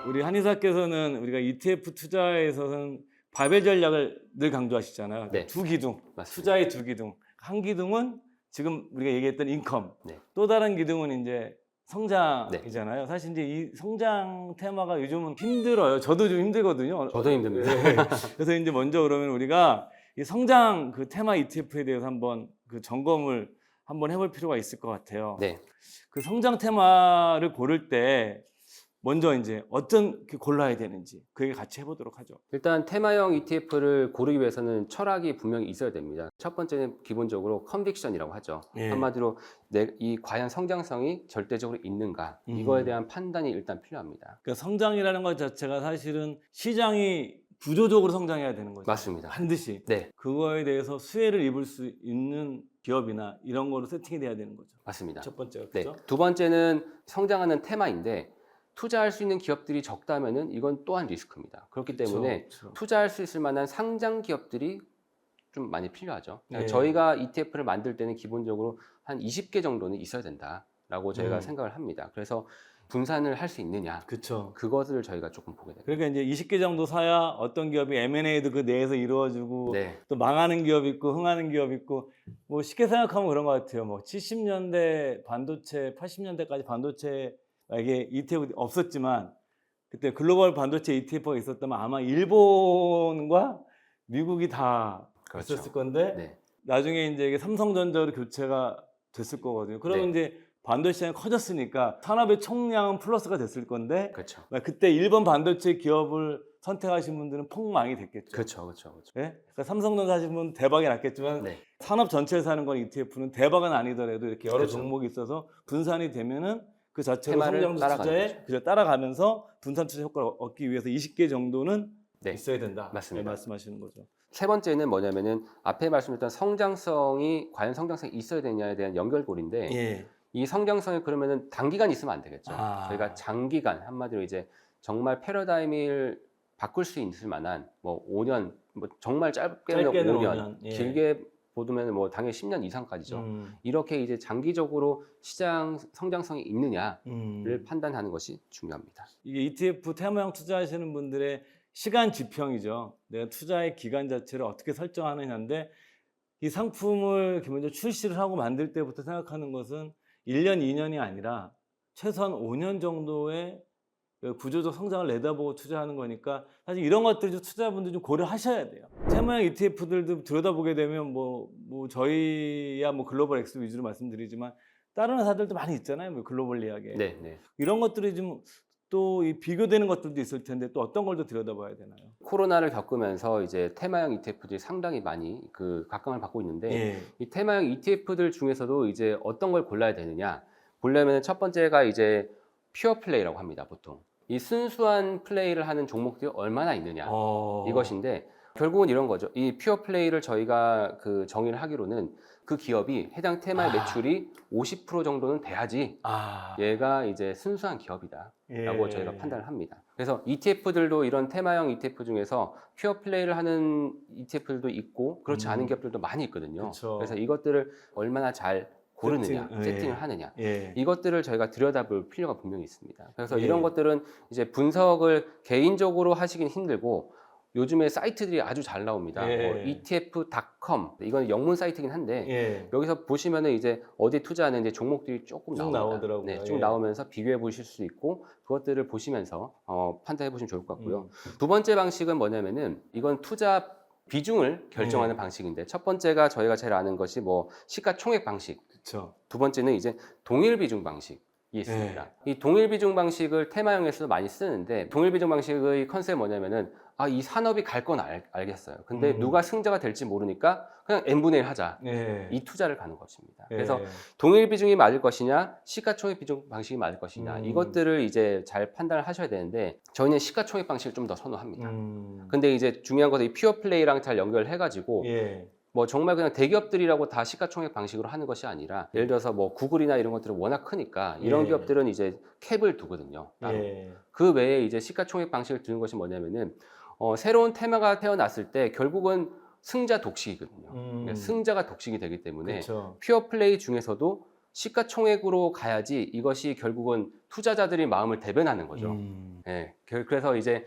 우리 한의사께서는 우리가 ETF 투자에 있어서는 바벨 전략을 늘 강조하시잖아요. 네. 두 기둥, 맞습니다. 투자의 두 기둥. 한 기둥은 지금 우리가 얘기했던 인컴, 네. 또 다른 기둥은 이제 성장이잖아요. 사실 이제 이 성장 테마가 요즘은 힘들어요. 저도 좀 힘들거든요. 저도 힘듭니다. 네. 그래서 이제 먼저 그러면 우리가 이 성장 그 테마 ETF에 대해서 한번 그 점검을 한번 해볼 필요가 있을 것 같아요. 네. 그 성장 테마를 고를 때 먼저 이제 어떤 게 골라야 되는지 그 얘기 같이 해보도록 하죠. 일단 테마형 ETF를 고르기 위해서는 철학이 분명히 있어야 됩니다. 첫 번째는 기본적으로 컨빅션이라고 하죠. 예. 한마디로 이 과연 성장성이 절대적으로 있는가, 이거에 대한 판단이 일단 필요합니다. 그러니까 성장이라는 것 자체가 사실은 시장이 구조적으로 성장해야 되는 거죠. 맞습니다. 반드시. 네, 그거에 대해서 수혜를 입을 수 있는 기업이나 이런 거로 세팅이 돼야 되는 거죠. 맞습니다. 첫 번째가 네. 그렇죠? 두 번째는 성장하는 테마인데 투자할 수 있는 기업들이 적다면은 이건 또한 리스크입니다. 그렇기 때문에 그쵸. 투자할 수 있을 만한 상장 기업들이 좀 많이 필요하죠. 네. 저희가 ETF를 만들 때는 기본적으로 한 20개 정도는 있어야 된다라고 저희가 생각을 합니다. 그래서 분산을 할 수 있느냐, 그렇죠. 그것을 저희가 조금 보게 됩니다. 그러니까 이제 20개 정도 사야 어떤 기업이 M&A도 그 내에서 이루어지고 네, 또 망하는 기업 있고 흥하는 기업 있고 뭐 쉽게 생각하면 그런 것 같아요. 뭐 70년대 반도체, 80년대까지 반도체 이게 ETF 없었지만 그때 글로벌 반도체 ETF가 있었다면 아마 일본과 미국이 다 그렇죠. 있었을 건데 네, 나중에 이제 이게 삼성전자로 교체가 됐을 거거든요. 그러면 네. 이제 반도체 시장이 커졌으니까 산업의 총량은 플러스가 됐을 건데 그렇죠. 그때 일본 반도체 기업을 선택하신 분들은 폭망이 됐겠죠. 그렇죠, 그렇죠, 그렇죠. 예? 그러니까 삼성전자 하신 분은 대박이 났겠지만 네, 산업 전체를 사는 건 ETF는 대박은 아니더라도 이렇게 여러 그렇죠. 종목이 있어서 분산이 되면은 그 자체로 테마를 성장주 따라가는 투자에 거죠. 그저 따라가면서 분산 투자 효과를 얻기 위해서 20개 정도는 네, 있어야 된다. 맞습니다. 네, 말씀하시는 거죠. 세 번째는 뭐냐면은 앞에 말씀드렸던 성장성이 과연 성장성이 있어야 되냐에 대한 연결고리인데 예. 이 성장성이 그러면은 단기간 있으면 안 되겠죠. 아. 저희가 장기간 한마디로 이제 정말 패러다임을 바꿀 수 있을 만한 뭐 5년, 뭐 정말 짧게는 짧게는 5년, 5년, 예. 길게 보면 뭐 당연히 10년 이상까지죠. 이렇게 이제 장기적으로 시장 성장성이 있느냐를 판단하는 것이 중요합니다. 이게 ETF 테마형 투자하시는 분들의 시간 지평이죠. 내가 투자의 기간 자체를 어떻게 설정하느냐인데 이 상품을 기본적으로 출시를 하고 만들 때부터 생각하는 것은 1년, 2년이 아니라 최소한 5년 정도의 구조적 성장을 내다보고 투자하는 거니까 사실 이런 것들 좀 투자분들 좀 고려하셔야 돼요. 테마형 ETF들도 들여다보게 되면 뭐 저희야 뭐 글로벌 X 위주로 말씀드리지만 다른 회사들도 많이 있잖아요. 뭐 글로벌리하게. 네, 네. 이런 것들이 좀 또 이 비교되는 것들도 있을 텐데 또 어떤 걸 더 들여다봐야 되나요? 코로나를 겪으면서 이제 테마형 ETF들이 상당히 많이 그 각광을 받고 있는데 예. 이 테마형 ETF들 중에서도 이제 어떤 걸 골라야 되느냐 보려면 첫 번째가 이제 퓨어 플레이라고 합니다. 보통 이 순수한 플레이를 하는 종목들이 얼마나 있느냐 이것인데 결국은 이런 거죠. 이 퓨어 플레이를 저희가 그 정의를 하기로는 그 기업이 해당 테마의 매출이 50% 정도는 돼야지 얘가 이제 순수한 기업이다 라고 예. 저희가 판단을 합니다. 그래서 ETF들도 이런 테마형 ETF 중에서 퓨어 플레이를 하는 ETF들도 있고 그렇지 않은 기업들도 많이 있거든요. 그쵸. 그래서 이것들을 얼마나 잘 고르느냐, 세팅, 세팅을 예. 하느냐 예. 이것들을 저희가 들여다볼 필요가 분명히 있습니다. 그래서 예. 이런 것들은 이제 분석을 개인적으로 하시긴 힘들고 요즘에 사이트들이 아주 잘 나옵니다. 예. 뭐 ETF.com 이건 영문 사이트긴 한데 예. 여기서 보시면은 이제 어디 투자하는지 종목들이 조금 쭉 나옵니다. 나오더라고요. 네, 쭉 예. 나오면서 비교해 보실 수 있고 그것들을 보시면서 판단해 보시면 좋을 것 같고요. 두 번째 방식은 뭐냐면은 이건 투자 비중을 결정하는 방식인데 첫 번째가 저희가 제일 아는 것이 뭐 시가총액 방식. 그렇죠. 두 번째는 이제 동일 비중 방식이 있습니다. 이 동일 비중 방식을 테마형에서도 많이 쓰는데 동일 비중 방식의 컨셉이 뭐냐면은 이 산업이 갈 건 알겠어요. 근데 누가 승자가 될지 모르니까 그냥 n분의 1 하자. 예. 이 투자를 가는 것입니다. 예. 그래서 동일 비중이 맞을 것이냐, 시가총액 비중 방식이 맞을 것이냐 이것들을 이제 잘 판단을 하셔야 되는데 저희는 시가총액 방식을 좀 더 선호합니다. 근데 이제 중요한 것은 이 퓨어 플레이랑 잘 연결해가지고 예. 뭐 정말 그냥 대기업들이라고 다 시가총액 방식으로 하는 것이 아니라 예를 들어서 뭐 구글이나 이런 것들은 워낙 크니까 이런 예. 기업들은 이제 캡을 두거든요. 따로. 예. 그 외에 이제 시가총액 방식을 두는 것이 뭐냐면은 새로운 테마가 태어났을 때 결국은 승자 독식이거든요. 그러니까 승자가 독식이 되기 때문에 그렇죠. 퓨어 플레이 중에서도 시가총액으로 가야지 이것이 결국은 투자자들이 마음을 대변하는 거죠. 예. 그래서 이제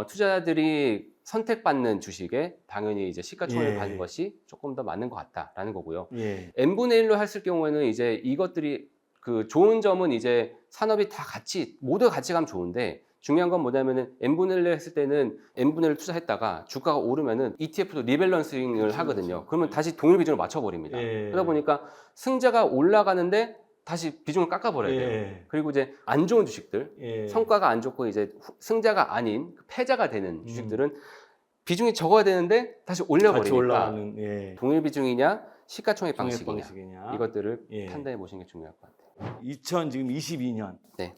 투자자들이 선택받는 주식에 당연히 이제 시가총액을 예. 받는 것이 조금 더 맞는 것 같다라는 거고요. 예. n분의 1로 했을 경우에는 이제 이것들이 그 좋은 점은 이제 산업이 다 같이 모두 같이 가면 좋은데 중요한 건 뭐냐면은 n분의 1로 했을 때는 n분의 1을 투자했다가 주가가 오르면은 ETF도 리밸런싱을 그쵸, 하거든요. 그쵸. 그러면 다시 동일 비중을 맞춰버립니다. 예. 그러다 보니까 승자가 올라가는데 다시 비중을 깎아버려야 돼요. 예. 그리고 이제 안 좋은 주식들, 예. 성과가 안 좋고 이제 승자가 아닌 패자가 되는 음. 주식들은 비중이 적어야 되는데 다시 같이 올려버리니까 올라가는 예. 동일 비중이냐 시가총액 총액 방식이냐 방식이냐. 이것들을 예. 판단해 보시는 게 중요할 것 같아요. 2022년 네.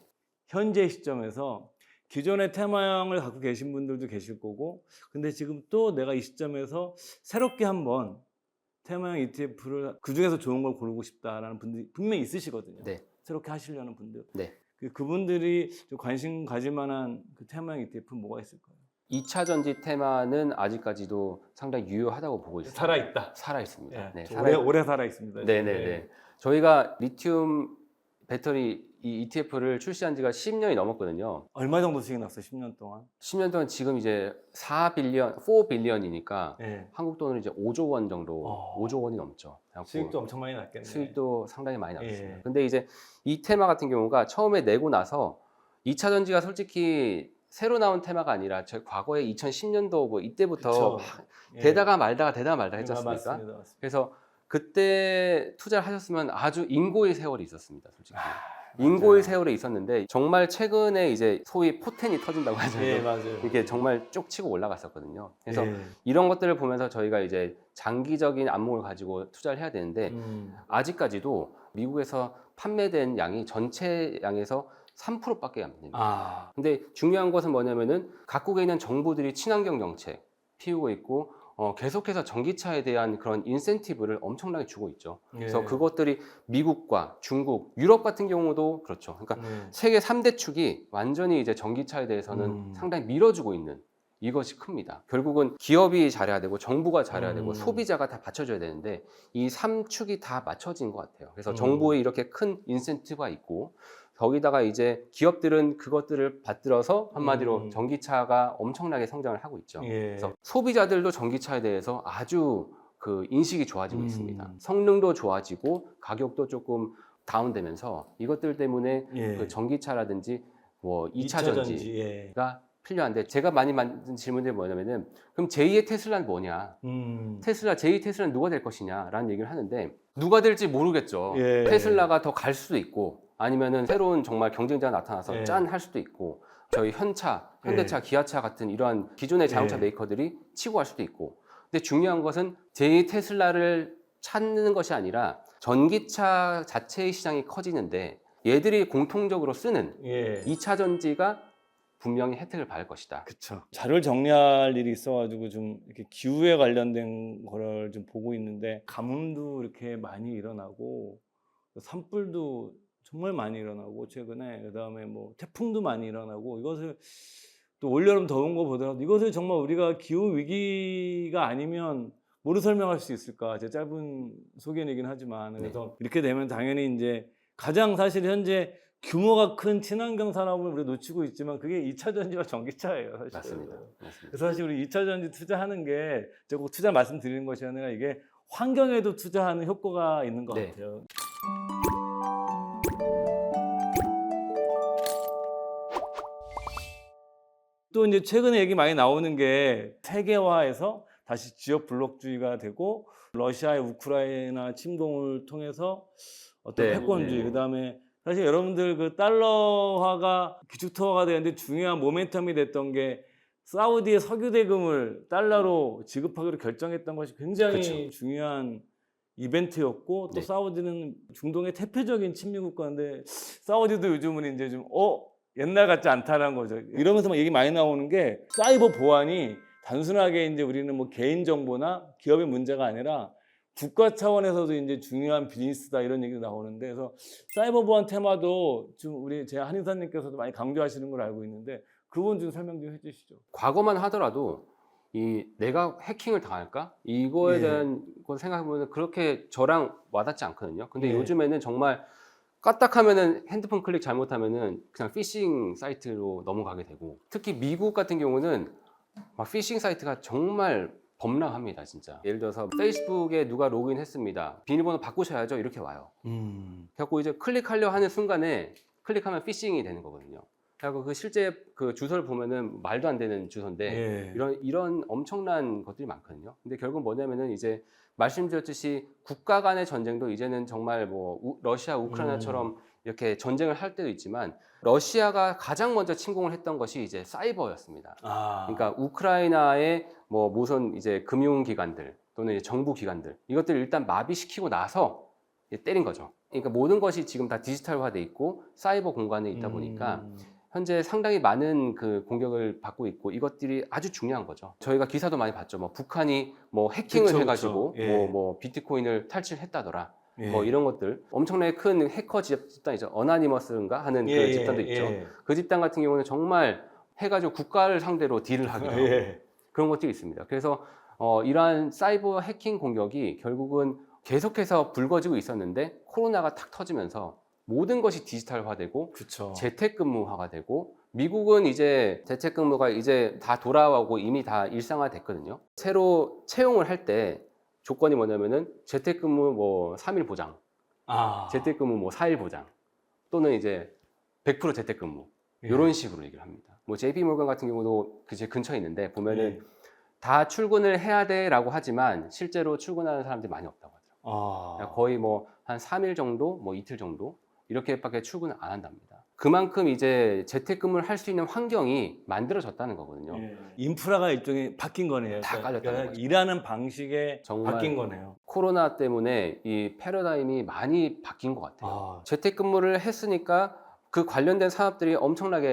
현재 시점에서 기존의 테마형을 갖고 계신 분들도 계실 거고, 근데 지금 또 내가 이 시점에서 새롭게 한번 테마형 ETF를 그 중에서 좋은 걸 고르고 싶다라는 분들이 분명히 있으시거든요. 네. 새롭게 하시려는 분들. 네. 그분들이 좀 관심 가질 만한 그 테마형 ETF는 뭐가 있을까요? 2차 전지 테마는 아직까지도 상당히 유효하다고 보고 있습니다. 살아있다. 살아 있습니다. 예, 네, 오래 살아 있습니다. 네네네. 저희가 리튬 배터리 이 ETF를 출시한 지가 10년이 넘었거든요. 얼마 정도 수익 났어요? 10년 동안? 10년 동안 지금 이제 4빌리언이니까 예. 한국 돈으로 이제 5조 원 정도, 어. 5조 원이 넘죠. 그래갖고 수익도 엄청 많이 났겠네. 수익도 상당히 많이 났습니다. 예. 근데 이제 이 테마 같은 경우가 처음에 내고 나서 2차 전지가 솔직히 새로 나온 테마가 아니라 저희 과거에 2010년도 뭐 이때부터 그쵸. 막 예. 되다가 말다 했지 않습니까? 맞습니다. 맞습니다. 그래서 그때 투자를 하셨으면 아주 인고의 세월이 있었습니다, 솔직히. 맞아요. 인고의 세월이 있었는데 정말 최근에 이제 소위 포텐이 터진다고 하죠. 예, 맞아요. 이게 정말 쭉 치고 올라갔었거든요. 그래서 예. 이런 것들을 보면서 저희가 이제 장기적인 안목을 가지고 투자를 해야 되는데 아직까지도 미국에서 판매된 양이 전체 양에서 3%밖에 안 됩니다. 아, 근데 중요한 것은 뭐냐면은 각국에 있는 정부들이 친환경 정책 피우고 있고 계속해서 전기차에 대한 그런 인센티브를 엄청나게 주고 있죠. 그래서 예. 그것들이 미국과 중국, 유럽 같은 경우도 그렇죠. 그러니까 예. 세계 3대 축이 완전히 이제 전기차에 대해서는 상당히 밀어주고 있는 이것이 큽니다. 결국은 기업이 잘해야 되고 정부가 잘해야 되고 소비자가 다 받쳐줘야 되는데 이 3축이 다 맞춰진 것 같아요. 그래서 정부에 이렇게 큰 인센티브가 있고 거기다가 이제 기업들은 그것들을 받들어서 한마디로 전기차가 엄청나게 성장을 하고 있죠. 예. 그래서 소비자들도 전기차에 대해서 아주 그 인식이 좋아지고 있습니다. 음. 성능도 좋아지고 가격도 조금 다운되면서 이것들 때문에 예. 그 전기차라든지 뭐 2차 전지가 예. 필요한데 제가 많이 만든 질문들이 뭐냐면은 그럼 제2의 테슬라는 뭐냐? 제2 테슬라는 누가 될 것이냐? 라는 얘기를 하는데 누가 될지 모르겠죠. 예. 테슬라가 더 갈 수도 있고 아니면은 새로운 정말 경쟁자가 나타나서 예. 짠 할 수도 있고 저희 현대차, 기아차 같은 이러한 기존의 자동차 예. 메이커들이 치고 갈 수도 있고 근데 중요한 것은 제2 테슬라를 찾는 것이 아니라 전기차 자체의 시장이 커지는데 얘들이 공통적으로 쓰는 예. 2차 전지가 분명히 혜택을 받을 것이다. 그쵸. 자료를 정리할 일이 있어가지고 좀 이렇게 기후에 관련된 거를 좀 보고 있는데 가뭄도 이렇게 많이 일어나고 산불도 정말 많이 일어나고 최근에 그다음에 뭐 태풍도 많이 일어나고 이것을 또 올여름 더운 거 보더라도 이것을 정말 우리가 기후 위기가 아니면 뭐로 설명할 수 있을까? 제 짧은 소견이긴 하지만 그래서 이렇게 되면 당연히 이제 가장 사실 현재 규모가 큰 친환경 산업을 우리가 놓치고 있지만 그게 2차 전지와 전기차예요, 사실. 맞습니다. 그래서 사실 우리 2차 전지 투자하는 게 제가 꼭 투자 말씀드리는 것이 아니라 이게 환경에도 투자하는 효과가 있는 것 네. 같아요. 또 이제 최근에 얘기 많이 나오는 게 세계화에서 다시 지역 블록주의가 되고 러시아의 우크라이나 침공을 통해서 어떤 네, 패권주의 네. 그다음에 사실 여러분들 그 달러화가 기축통화가 되는데 중요한 모멘텀이 됐던 게 사우디의 석유 대금을 달러로 지급하기로 결정했던 것이 굉장히 그쵸. 중요한 이벤트였고 또 네. 사우디는 중동의 대표적인 친미 국가인데 사우디도 요즘은 이제 좀 옛날 같지 않다라는 거죠. 이러면서 막 얘기 많이 나오는 게 사이버 보안이 단순하게 이제 우리는 뭐 개인 정보나 기업의 문제가 아니라 국가 차원에서도 이제 중요한 비즈니스다 이런 얘기도 나오는데 그래서 사이버 보안 테마도 좀 우리 제 한인사님께서도 많이 강조하시는 걸 알고 있는데 그 부분 좀 설명 좀 해주시죠. 과거만 하더라도 이 내가 해킹을 당할까? 이거에 예. 대한 걸 생각해보면 그렇게 저랑 와닿지 않거든요. 근데 예. 요즘에는 정말 까딱하면은 핸드폰 클릭 잘못하면은 그냥 피싱 사이트로 넘어가게 되고, 특히 미국 같은 경우는 막 피싱 사이트가 정말 범람합니다, 진짜. 예를 들어서 페이스북에 누가 로그인했습니다. 비밀번호 바꾸셔야죠. 이렇게 와요. 그래갖고 이제 클릭하려 하는 순간에 클릭하면 피싱이 되는 거거든요. 그리고 그 실제 그 주소를 보면은 말도 안 되는 주소인데 예. 이런 엄청난 것들이 많거든요. 근데 결국 뭐냐면은 이제 말씀드렸듯이 국가 간의 전쟁도 이제는 정말 뭐 러시아, 우크라이나처럼 이렇게 전쟁을 할 때도 있지만 러시아가 가장 먼저 침공을 했던 것이 이제 사이버였습니다. 그러니까 우크라이나의 뭐 무슨 이제 금융기관들 또는 이제 정부 기관들 이것들을 일단 마비시키고 나서 때린 거죠. 그러니까 모든 것이 지금 다 디지털화돼 있고 사이버 공간에 있다 보니까 현재 상당히 많은 그 공격을 받고 있고 이것들이 아주 중요한 거죠. 저희가 기사도 많이 봤죠. 뭐 북한이 뭐 해킹을 그쵸, 해가지고 그쵸. 예. 뭐 비트코인을 탈취했다더라. 예. 뭐 이런 것들 엄청나게 큰 해커 집단이죠. 어나니머스인가 하는 예, 그 집단도 있죠. 예. 그 집단 같은 경우는 정말 해가지고 국가를 상대로 딜을 하기도 하고 예. 그런 것들이 있습니다. 그래서 이러한 사이버 해킹 공격이 결국은 계속해서 불거지고 있었는데 코로나가 탁 터지면서 모든 것이 디지털화되고 그쵸. 재택근무화가 되고 미국은 이제 재택근무가 이제 다 돌아오고 이미 다 일상화됐거든요. 새로 채용을 할 때 조건이 뭐냐면은 재택근무 뭐 3일 보장, 재택근무 뭐 4일 보장 또는 이제 100% 재택근무 예. 이런 식으로 얘기를 합니다. 뭐 JP 모건 같은 경우도 그 제 근처에 있는데 보면은 예. 다 출근을 해야 돼라고 하지만 실제로 출근하는 사람들이 많이 없다고 하더라고요. 거의 뭐 한 3일 정도, 뭐 이틀 정도 이렇게밖에 출근을 안 한답니다. 그만큼 이제 재택근무를 할 수 있는 환경이 만들어졌다는 거거든요. 예. 인프라가 일종의 바뀐 거네요. 다 깔렸다는 거죠. 일하는 방식에 정말 바뀐 거네요. 코로나 때문에 이 패러다임이 많이 바뀐 것 같아요. 재택근무를 했으니까 그 관련된 산업들이 엄청나게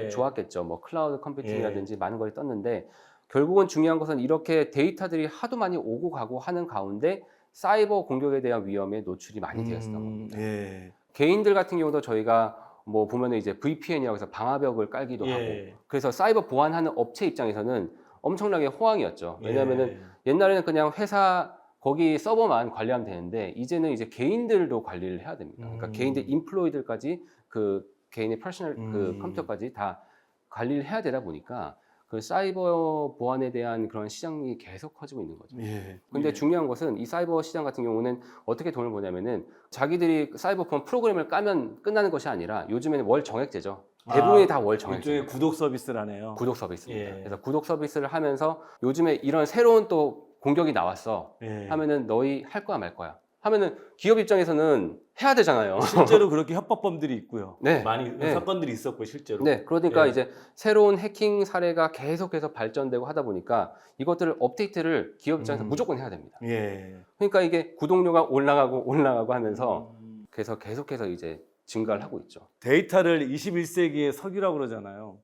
예. 좋았겠죠. 뭐 클라우드 컴퓨팅이라든지 많은 것이 떴는데 결국은 중요한 것은 이렇게 데이터들이 하도 많이 오고 가고 하는 가운데 사이버 공격에 대한 위험에 노출이 많이 되었던 겁니다. 예. 개인들 같은 경우도 저희가 뭐 보면은 이제 VPN이라고 해서 방화벽을 깔기도 예. 하고 그래서 사이버 보안하는 업체 입장에서는 엄청나게 호황이었죠. 왜냐하면은 예. 옛날에는 그냥 회사 거기 서버만 관리하면 되는데 이제는 이제 개인들도 관리를 해야 됩니다. 그러니까 개인들 인플로이들까지 그 개인의 퍼스널 그 컴퓨터까지 다 관리를 해야 되다 보니까 그 사이버 보안에 대한 그런 시장이 계속 커지고 있는 거죠. 예. 근데 예. 중요한 것은 이 사이버 시장 같은 경우는 어떻게 돈을 버냐면은 자기들이 사이버 보안 프로그램을 까면 끝나는 것이 아니라 요즘에는 월 정액제죠. 대부분이 다 월 정액제. 일종의 구독 서비스라네요. 구독 서비스입니다. 예. 그래서 구독 서비스를 하면서 요즘에 이런 새로운 또 공격이 나왔어. 예. 하면은 너희 할 거야 말 거야. 하면은 기업 입장에서는 해야 되잖아요. 실제로 그렇게 협박범들이 있고요. 네. 많이 네. 사건들이 있었고 실제로. 네, 그러니까 예. 이제 새로운 해킹 사례가 계속해서 발전되고 하다 보니까 이것들을 업데이트를 기업 입장에서 무조건 해야 됩니다. 예. 그러니까 이게 구독료가 올라가고 하면서 그래서 계속해서 이제 증가를 하고 있죠. 데이터를 21세기의 석유라고 그러잖아요.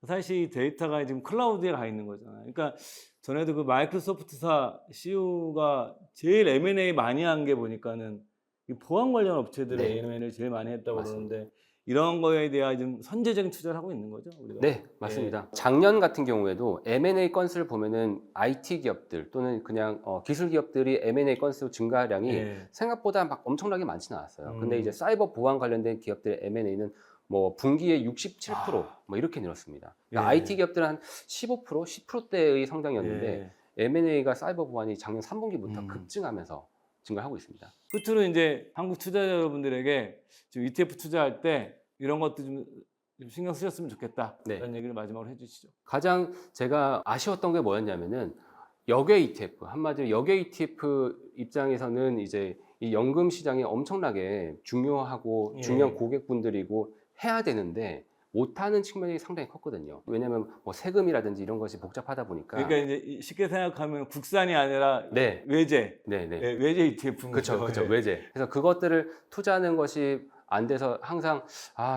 사실 이 데이터가 지금 클라우드에 가 있는 거잖아요. 그러니까 전에도 그 마이크로소프트사 CEO가 제일 M&A 많이 한 게 보니까는 이 보안 관련 업체들의 네. M&A를 제일 많이 했다고 맞습니다. 그러는데 이런 거에 대한 좀 선제적인 투자를 하고 있는 거죠, 우리가. 네, 맞습니다. 작년 같은 경우에도 M&A 건수를 보면은 IT 기업들 또는 그냥 기술 기업들이 M&A 건수 증가량이 예. 생각보다 막 엄청나게 많지는 않았어요. 근데 이제 사이버 보안 관련된 기업들의 M&A는 뭐 분기에 67%뭐 이렇게 늘었습니다. 그러니까 예. IT 기업들은 한 15%, 10%대의 성장이었는데 예. M&A가 사이버 보안이 작년 3분기부터 음. 급증하면서 증가하고 있습니다. 끝으로 이제 한국 투자자 여러분들에게 지금 ETF 투자할 때 이런 것도 좀 신경 쓰셨으면 좋겠다. 네. 이런 얘기를 마지막으로 해주시죠. 가장 제가 아쉬웠던 게 뭐였냐면은 역외 ETF, 한마디로 역외 ETF 입장에서는 이제 이 연금 시장이 엄청나게 중요하고 예. 중요한 고객분들이고 해야 되는데 못하는 측면이 상당히 컸거든요. 왜냐하면 뭐 세금이라든지 이런 것이 복잡하다 보니까. 그러니까 이제 쉽게 생각하면 국산이 아니라 네, 외제, 네, 네. 예, 외제 ETF인 그렇죠, 거죠. 그렇죠. 예. 외제. 그래서 그것들을 투자하는 것이 안 돼서 항상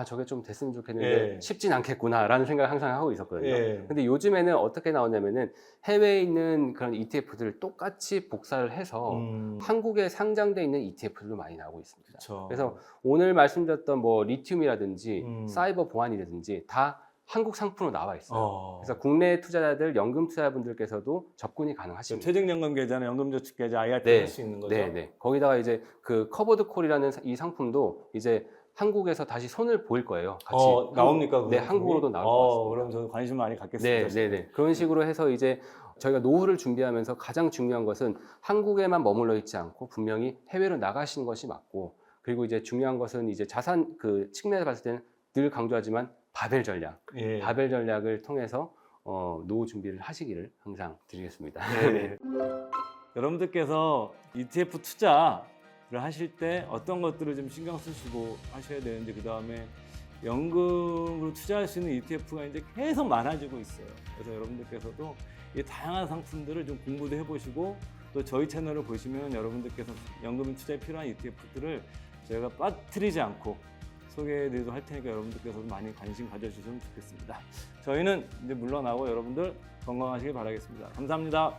저게 좀 됐으면 좋겠는데 예. 쉽진 않겠구나라는 생각을 항상 하고 있었거든요. 예. 근데 요즘에는 어떻게 나오냐면은 해외에 있는 그런 ETF들을 똑같이 복사를 해서 한국에 상장돼 있는 ETF들도 많이 나오고 있습니다. 그렇죠. 그래서 오늘 말씀드렸던 뭐 리튬이라든지 사이버 보안이라든지 다 한국 상품으로 나와 있어요. 그래서 국내 투자자들, 연금 투자자분들께서도 접근이 가능하십니다. 퇴직연금 계좌나 연금저축계좌 IRP 네. 할 수 있는 거죠. 네, 네. 거기다가 이제 그 커버드 콜이라는 이 상품도 이제 한국에서 다시 손을 보일 거예요. 같이 나옵니까? 그 네, 상품이? 한국으로도 나올 것 같습니다. 그럼 저는 관심 많이 갖겠습니다. 네, 네, 네. 그런 식으로 해서 이제 저희가 노후를 준비하면서 가장 중요한 것은 한국에만 머물러 있지 않고 분명히 해외로 나가시는 것이 맞고, 그리고 이제 중요한 것은 이제 자산 그 측면에서 봤을 때는 늘 강조하지만 바벨 전략, 예. 바벨 전략을 통해서 노후 준비를 하시기를 항상 드리겠습니다. 네. 여러분들께서 ETF 투자를 하실 때 어떤 것들을 좀 신경 쓰시고 하셔야 되는지, 그 다음에 연금으로 투자할 수 있는 ETF가 이제 계속 많아지고 있어요. 그래서 여러분들께서도 이 다양한 상품들을 좀 공부도 해보시고, 또 저희 채널을 보시면 여러분들께서 연금 투자에 필요한 ETF들을 저희가 빠뜨리지 않고 소개해드리도록 할 테니까 여러분들께서도 많이 관심 가져주시면 좋겠습니다. 저희는 이제 물러나고 여러분들 건강하시길 바라겠습니다. 감사합니다.